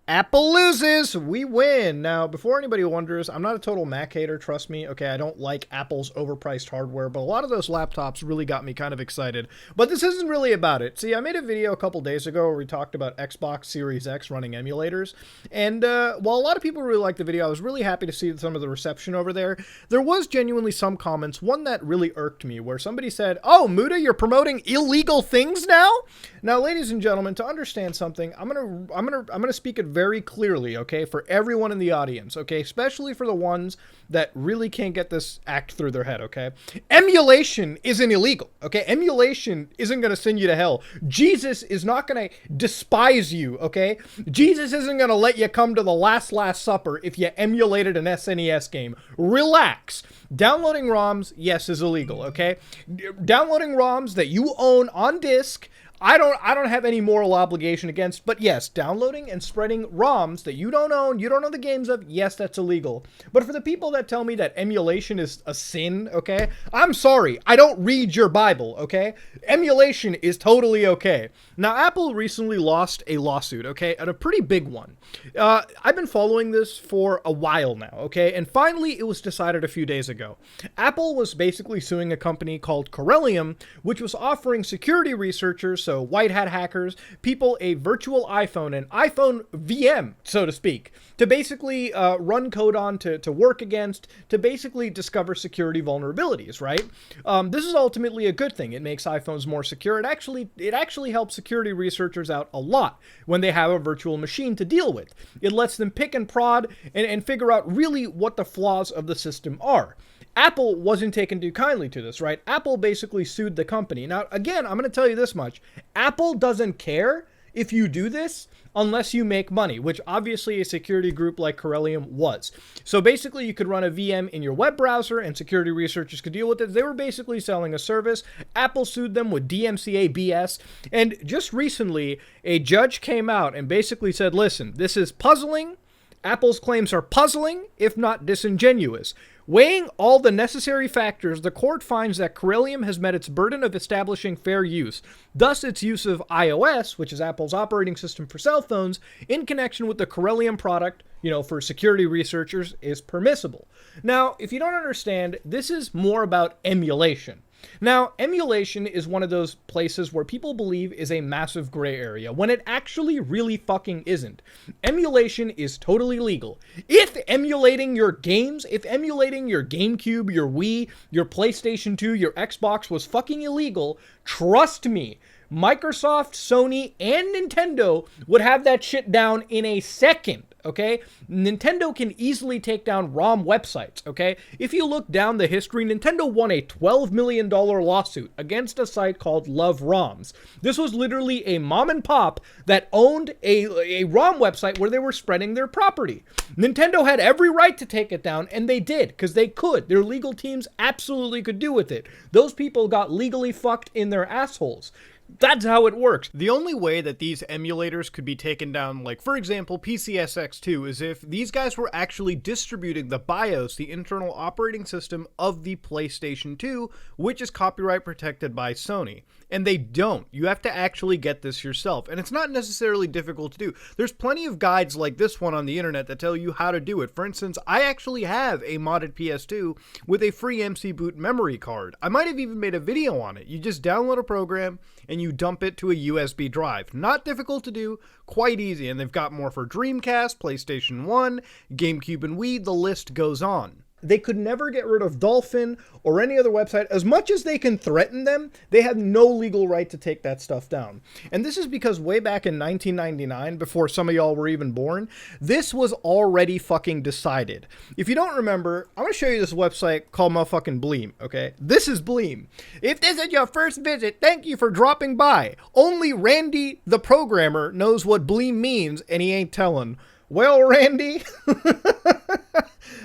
Apple loses, we win. Now, before anybody wonders, I'm not a total Mac hater, trust me. Okay, I don't like Apple's overpriced hardware, but a lot of those laptops really got me kind of excited. But this isn't really about it. See, I made a video a couple days ago where we talked about Xbox Series X running emulators, and while a lot of people really liked the video, I was really happy to see some of the reception over there. There was genuinely some comments, one that really irked me, where somebody said, "Oh, Muda, you're promoting illegal things now?" Now, ladies and gentlemen, to understand something, I'm gonna speak it very clearly, okay, for everyone in the audience, okay, especially for the ones that really can't get this act through their head, okay? Emulation isn't illegal, okay? Emulation isn't gonna send you to hell. Jesus is not gonna despise you, okay? Jesus isn't gonna let you come to the last supper if you emulated an SNES game. Relax. Downloading ROMs, yes, is illegal, okay? Downloading ROMs that you own on disk, I don't have any moral obligation against, but yes, downloading and spreading ROMs that you don't own the games of, yes, that's illegal. But for the people that tell me that emulation is a sin, okay, I'm sorry, I don't read your Bible, okay? Emulation is totally okay. Now, Apple recently lost a lawsuit, okay, and a pretty big one. I've been following this for a while now, okay, and finally it was decided a few days ago. Apple was basically suing a company called Corellium, which was offering security researchers, so white hat hackers, people a virtual iPhone, an iPhone VM, so to speak, to basically run code on, to work against, to basically discover security vulnerabilities, right? This is ultimately a good thing. It makes iPhones more secure. It actually helps security researchers out a lot when they have a virtual machine to deal with. It lets them pick and prod and figure out really what the flaws of the system are. Apple wasn't taken too kindly to this, right? Apple basically sued the company. Now, again, I'm going to tell you this much. Apple doesn't care if you do this unless you make money, which obviously a security group like Corellium was. So basically, you could run a VM in your web browser and security researchers could deal with it. They were basically selling a service. Apple sued them with DMCA BS. And just recently, a judge came out and basically said, listen, this is puzzling. Apple's claims are puzzling, if not disingenuous. Weighing all the necessary factors, the court finds that Corellium has met its burden of establishing fair use. Thus, its use of iOS, which is Apple's operating system for cell phones, in connection with the Corellium product, for security researchers, is permissible. Now, if you don't understand, this is more about emulation. Now, emulation is one of those places where people believe is a massive gray area, when it actually really fucking isn't. Emulation is totally legal. If emulating your games, if emulating your GameCube, your Wii, your PlayStation 2, your Xbox was fucking illegal, trust me, Microsoft, Sony, and Nintendo would have that shit down in a second, okay? Nintendo can easily take down ROM websites, okay? If you look down the history, Nintendo won a $12 million lawsuit against a site called Love ROMs. This was literally a mom and pop that owned a ROM website where they were spreading their property. Nintendo had every right to take it down, and they did, because they could. Their legal teams absolutely could do with it. Those people got legally fucked in their assholes. That's how it works. The only way that these emulators could be taken down, like, for example, PCSX2, is if these guys were actually distributing the BIOS, the internal operating system of the PlayStation 2, which is copyright protected by Sony. And they don't. You have to actually get this yourself. And it's not necessarily difficult to do. There's plenty of guides like this one on the internet that tell you how to do it. For instance, I actually have a modded PS2 with a free MC Boot memory card. I might have even made a video on it. You just download a program and you dump it to a USB drive. Not difficult to do, quite easy. And they've got more for Dreamcast, PlayStation 1, GameCube, and Wii. The list goes on. They could never get rid of Dolphin or any other website. As much as they can threaten them, they have no legal right to take that stuff down. And this is because way back in 1999, before some of y'all were even born, this was already fucking decided. If you don't remember, I'm going to show you this website called motherfucking Bleem, okay? This is Bleem. If this is your first visit, thank you for dropping by. Only Randy, the programmer, knows what Bleem means, and he ain't telling. Well, Randy,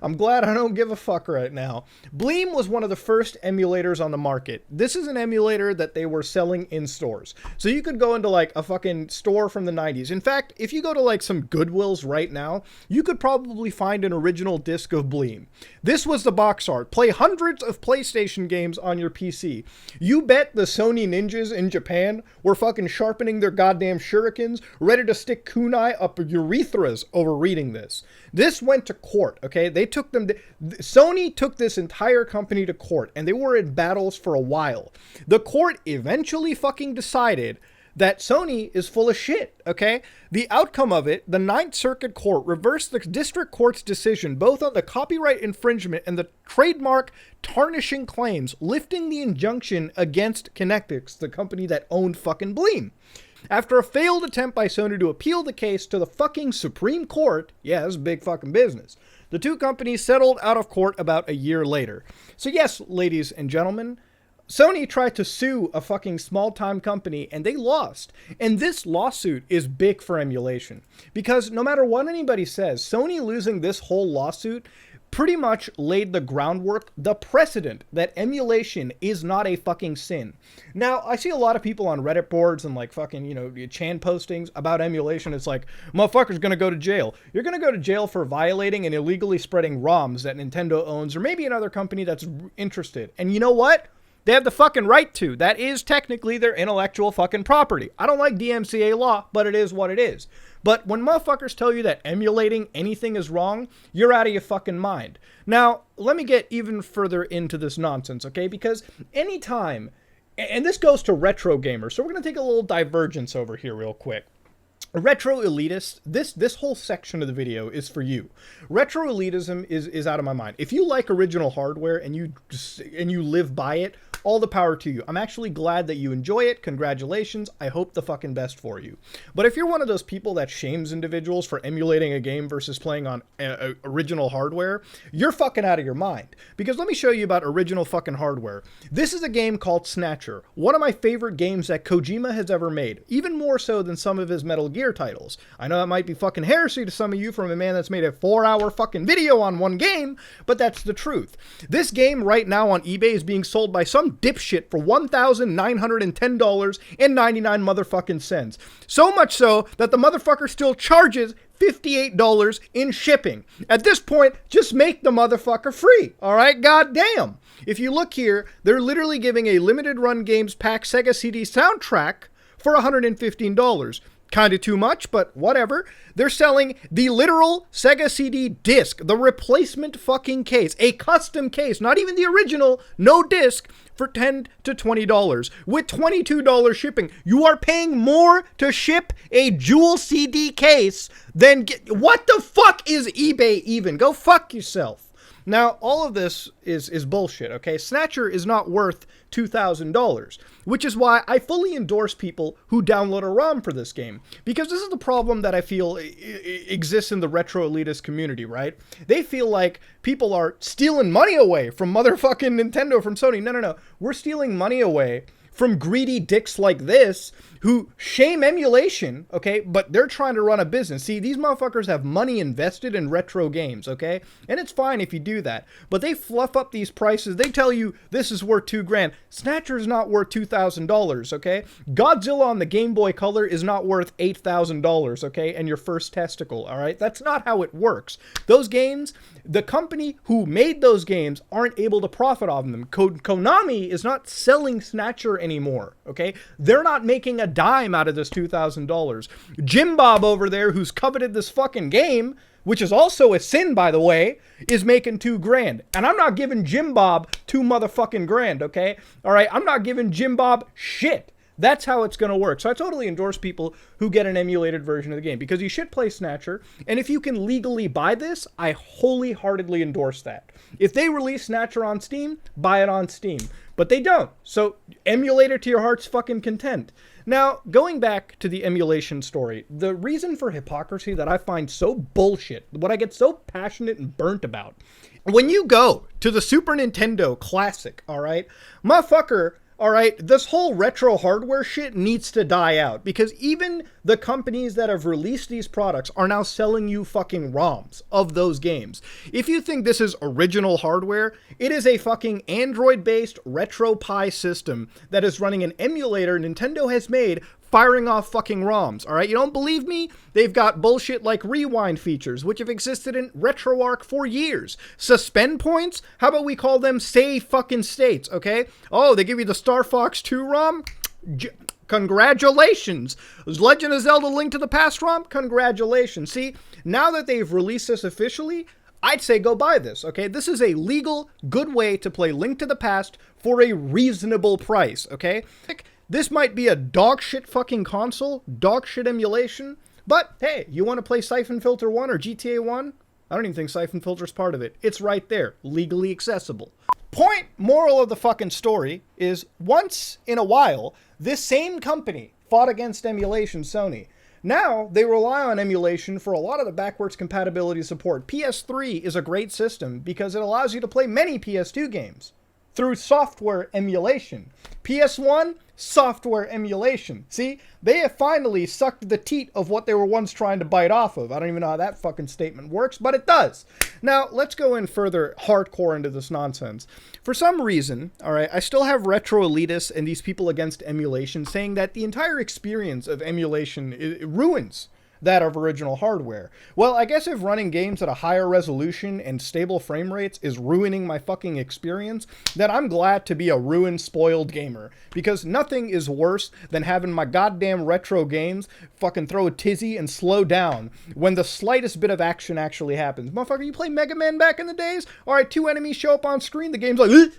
I'm glad I don't give a fuck right now. Bleem was one of the first emulators on the market. This is an emulator that they were selling in stores. So you could go into like a fucking store from the 90s. In fact, if you go to like some Goodwills right now, you could probably find an original disc of Bleem. This was the box art. Play hundreds of PlayStation games on your PC. You bet the Sony ninjas in Japan were fucking sharpening their goddamn shurikens, ready to stick kunai up urethras over reading this. This went to court, okay? Sony took this entire company to court, and they were in battles for a while. The court eventually fucking decided that Sony is full of shit, okay? The outcome of it, the Ninth Circuit Court reversed the district court's decision both on the copyright infringement and the trademark tarnishing claims, lifting the injunction against Kinectix, the company that owned fucking Bleem. After a failed attempt by Sony to appeal the case to the fucking Supreme Court, yeah, this is big fucking business, the two companies settled out of court about a year later. So yes, ladies and gentlemen, Sony tried to sue a fucking small-time company, and they lost. And this lawsuit is big for emulation. Because no matter what anybody says, Sony losing this whole lawsuit pretty much laid the groundwork, the precedent that emulation is not a fucking sin. Now, I see a lot of people on Reddit boards and like fucking, Chan postings about emulation. It's like, motherfucker's gonna go to jail. You're gonna go to jail for violating and illegally spreading ROMs that Nintendo owns, or maybe another company that's interested. And you know what? They have the fucking right to. That is technically their intellectual fucking property. I don't like DMCA law, but it is what it is. But when motherfuckers tell you that emulating anything is wrong, you're out of your fucking mind. Now, let me get even further into this nonsense, okay? Because anytime, and this goes to retro gamers, so we're going to take a little divergence over here real quick. Retro elitist, this whole section of the video is for you. Retro elitism is out of my mind. If you like original hardware and you live by it, all the power to you. I'm actually glad that you enjoy it. Congratulations. I hope the fucking best for you. But if you're one of those people that shames individuals for emulating a game versus playing on original hardware, you're fucking out of your mind. Because let me show you about original fucking hardware. This is a game called Snatcher. One of my favorite games that Kojima has ever made. Even more so than some of his Metal Gear titles. I know that might be fucking heresy to some of you from a man that's made a 4-hour fucking video on one game, but that's the truth. This game right now on eBay is being sold by some dipshit for $1,910.99 motherfucking cents. So much so that the motherfucker still charges $58 in shipping. At this point, just make the motherfucker free. All right, goddamn. If you look here, they're literally giving a limited run games pack Sega CD soundtrack for $115. Kind of too much, but whatever. They're selling the literal Sega CD disc, the replacement fucking case, a custom case, not even the original, no disc, for $10 to $20 with $22 shipping. You are paying more to ship a dual CD case than what the fuck is eBay even? Go fuck yourself. Now, all of this is bullshit, okay? Snatcher is not worth $2,000, which is why I fully endorse people who download a ROM for this game. Because this is the problem that I feel exists in the retro elitist community, right? They feel like people are stealing money away from motherfucking Nintendo, from Sony. No. We're stealing money away from greedy dicks like this who shame emulation, okay, but they're trying to run a business. See, these motherfuckers have money invested in retro games, okay, and it's fine if you do that, but they fluff up these prices. They tell you this is worth $2,000. Snatcher's not worth $2,000, okay? Godzilla on the Game Boy Color is not worth $8,000, okay, and your first testicle, all right? That's not how it works. Those games, the company who made those games aren't able to profit off them. Konami is not selling Snatcher anymore, okay? They're not making a dime out of this $2,000. Jim Bob over there, who's coveted this fucking game, which is also a sin, by the way, is making $2,000. And I'm not giving Jim Bob $2 motherfucking grand, okay? All right, I'm not giving Jim Bob shit. That's how it's going to work. So I totally endorse people who get an emulated version of the game, because you should play Snatcher. And if you can legally buy this, I wholeheartedly endorse that. If they release Snatcher on Steam, buy it on Steam. But they don't. So emulate it to your heart's fucking content. Now, going back to the emulation story, the reason for hypocrisy that I find so bullshit, what I get so passionate and burnt about, when you go to the Super Nintendo Classic, all right, motherfucker All right, this whole retro hardware shit needs to die out because even the companies that have released these products are now selling you fucking ROMs of those games. If you think this is original hardware, it is a fucking Android-based RetroPie system that is running an emulator Nintendo has made firing off fucking ROMs, alright? You don't believe me? They've got bullshit like rewind features, which have existed in RetroArch for years. Suspend points? How about we call them save fucking states, okay? Oh, they give you the Star Fox 2 ROM? Congratulations. Legend of Zelda Link to the Past ROM? Congratulations. See, now that they've released this officially, I'd say go buy this, okay? This is a legal, good way to play Link to the Past for a reasonable price, okay? This might be a dog shit fucking console, dog shit emulation, but hey, you want to play Siphon Filter 1 or GTA 1? I don't even think Siphon Filter's part of it. It's right there, legally accessible. Point moral of the fucking story is once in a while, this same company fought against emulation, Sony. Now, they rely on emulation for a lot of the backwards compatibility support. PS3 is a great system because it allows you to play many PS2 games through software emulation. PS1, software emulation. See, they have finally sucked the teat of what they were once trying to bite off of. I don't even know how that fucking statement works, but it does. Now, let's go in further hardcore into this nonsense. For some reason, all right, I still have retro elitists and these people against emulation saying that the entire experience of emulation ruins that of original hardware. Well, I guess if running games at a higher resolution and stable frame rates is ruining my fucking experience, then I'm glad to be a ruined, spoiled gamer. Because nothing is worse than having my goddamn retro games fucking throw a tizzy and slow down when the slightest bit of action actually happens. Motherfucker, you play Mega Man back in the days? Alright, 2 enemies show up on screen, the game's like,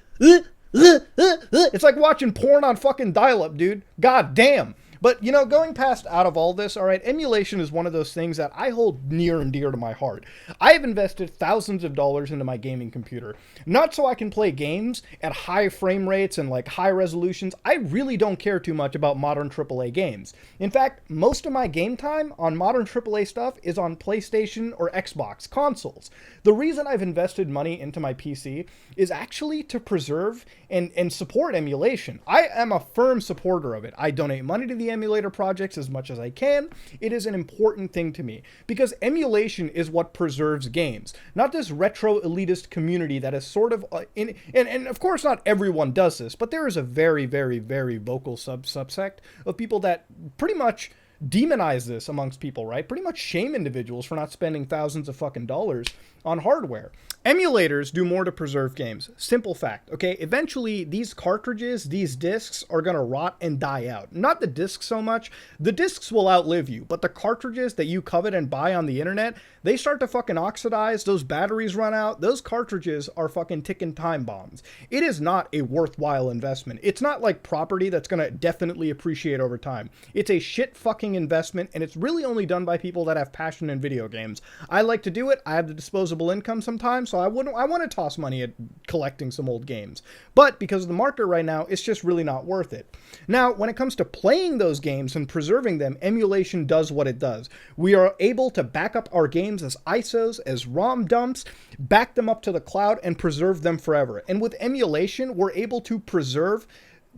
it's like watching porn on fucking dial-up, dude. God damn. But, you know, going past out of all this, all right, emulation is one of those things that I hold near and dear to my heart. I have invested thousands of dollars into my gaming computer. Not so I can play games at high frame rates and, like, high resolutions. I really don't care too much about modern AAA games. In fact, most of my game time on modern AAA stuff is on PlayStation or Xbox consoles. The reason I've invested money into my PC is actually to preserve and support emulation. I am a firm supporter of it. I donate money to the emulator projects as much as I can. It is an important thing to me because emulation is what preserves games, not this retro elitist community that is sort of and of course not everyone does this, but there is a very, very, very vocal subsect of people that pretty much demonize this amongst people, right? Pretty much shame individuals for not spending thousands of fucking dollars on hardware. Emulators do more to preserve games. Simple fact, okay? Eventually, these cartridges, these discs are gonna rot and die out. Not the discs so much. The discs will outlive you, but the cartridges that you covet and buy on the internet, they start to fucking oxidize, those batteries run out, those cartridges are fucking ticking time bombs. It is not a worthwhile investment. It's not like property that's gonna definitely appreciate over time. It's a shit fucking investment, and it's really only done by people that have passion in video games. I like to do it. I have the disposable income sometimes, so I want to toss money at collecting some old games. But because of the market right now, it's just really not worth it. Now, when it comes to playing those games and preserving them, emulation does what it does. We are able to back up our games as ISOs, as ROM dumps, back them up to the cloud, and preserve them forever. And with emulation, we're able to preserve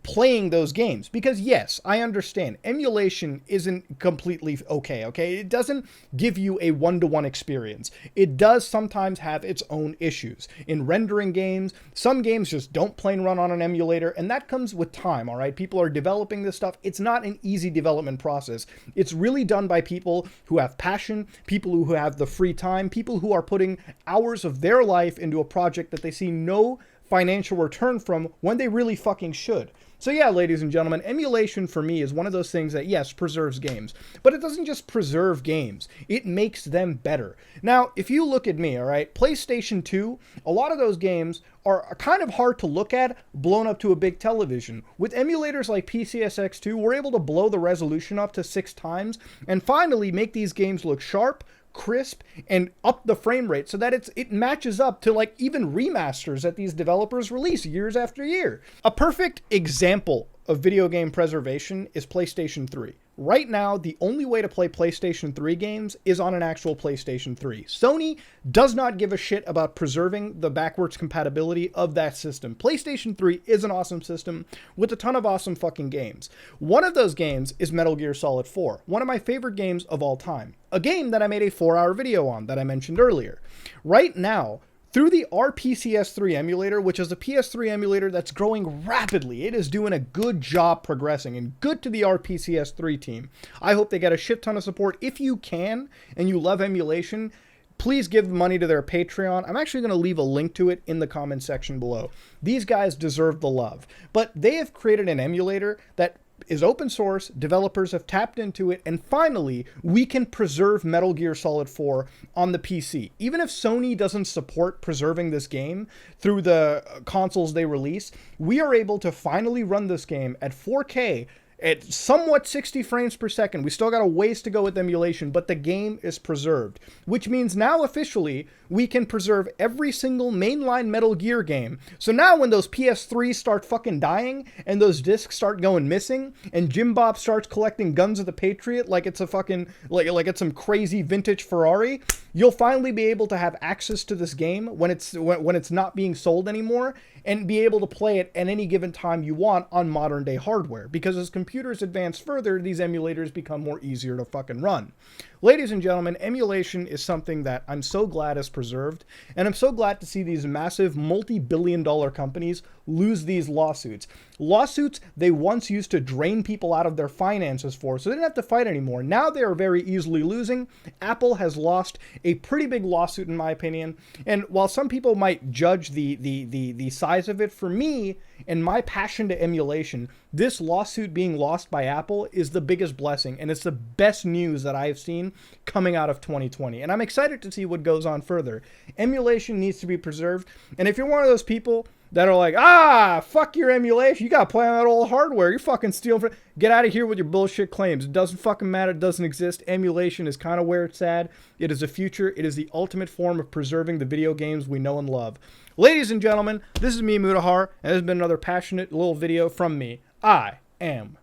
playing those games because yes, I understand emulation isn't completely okay. It doesn't give you a one-to-one experience. It does sometimes have its own issues in rendering games. Some games just don't plain run on an emulator, and that comes with time. All right, people are developing this stuff. It's not an easy development process. It's really done by people who have passion, people who have the free time, people who are putting hours of their life into a project that they see no financial return from when they really fucking should. So yeah, ladies and gentlemen, emulation for me is one of those things that, yes, preserves games. But it doesn't just preserve games. It makes them better. Now, if you look at me, all right, PlayStation 2, a lot of those games are kind of hard to look at, blown up to a big television. With emulators like PCSX2, we're able to blow the resolution up to 6 times and finally make these games look sharp, crisp, and up the frame rate so that it matches up to like even remasters that these developers release years after year. A perfect example of video game preservation is PlayStation 3. Right now, the only way to play PlayStation 3 games is on an actual PlayStation 3. Sony does not give a shit about preserving the backwards compatibility of that system. PlayStation 3 is an awesome system with a ton of awesome fucking games. One of those games is Metal Gear Solid 4, one of my favorite games of all time. A game that I made a 4-hour video on that I mentioned earlier. Right now, through the RPCS3 emulator, which is a PS3 emulator that's growing rapidly. It is doing a good job progressing, and good to the RPCS3 team. I hope they get a shit ton of support. If you can, and you love emulation, please give money to their Patreon. I'm actually going to leave a link to it in the comment section below. These guys deserve the love. But they have created an emulator that is open source, developers have tapped into it, and finally, we can preserve Metal Gear Solid 4 on the PC. Even if Sony doesn't support preserving this game through the consoles they release, we are able to finally run this game at 4K at somewhat 60 frames per second. We still got a ways to go with emulation, but the game is preserved, which means now officially we can preserve every single mainline Metal Gear game. So now when those PS3s start fucking dying and those discs start going missing and Jim Bob starts collecting Guns of the Patriot like it's a fucking like it's some crazy vintage Ferrari, you'll finally be able to have access to this game when it's not being sold anymore, and be able to play it at any given time you want on modern day hardware. Because as computers advance further, these emulators become more easier to fucking run. Ladies and gentlemen, emulation is something that I'm so glad is preserved, and I'm so glad to see these massive multi-billion-dollar companies lose these lawsuits. Lawsuits they once used to drain people out of their finances for, so they didn't have to fight anymore. Now they are very easily losing. Apple has lost a pretty big lawsuit in my opinion, and while some people might judge the size of it, for me and my passion to emulation, this lawsuit being lost by Apple is the biggest blessing, and it's the best news that I have seen coming out of 2020. And I'm excited to see what goes on further. Emulation needs to be preserved, and if you're one of those people that are like, fuck your emulation, you gotta play on that old hardware, you're fucking stealing, get out of here with your bullshit claims. It doesn't fucking matter, it doesn't exist. Emulation is kind of where it's at. It is a future, it is the ultimate form of preserving the video games we know and love. Ladies and gentlemen, this is me, Mutahar, and this has been another passionate little video from me. I am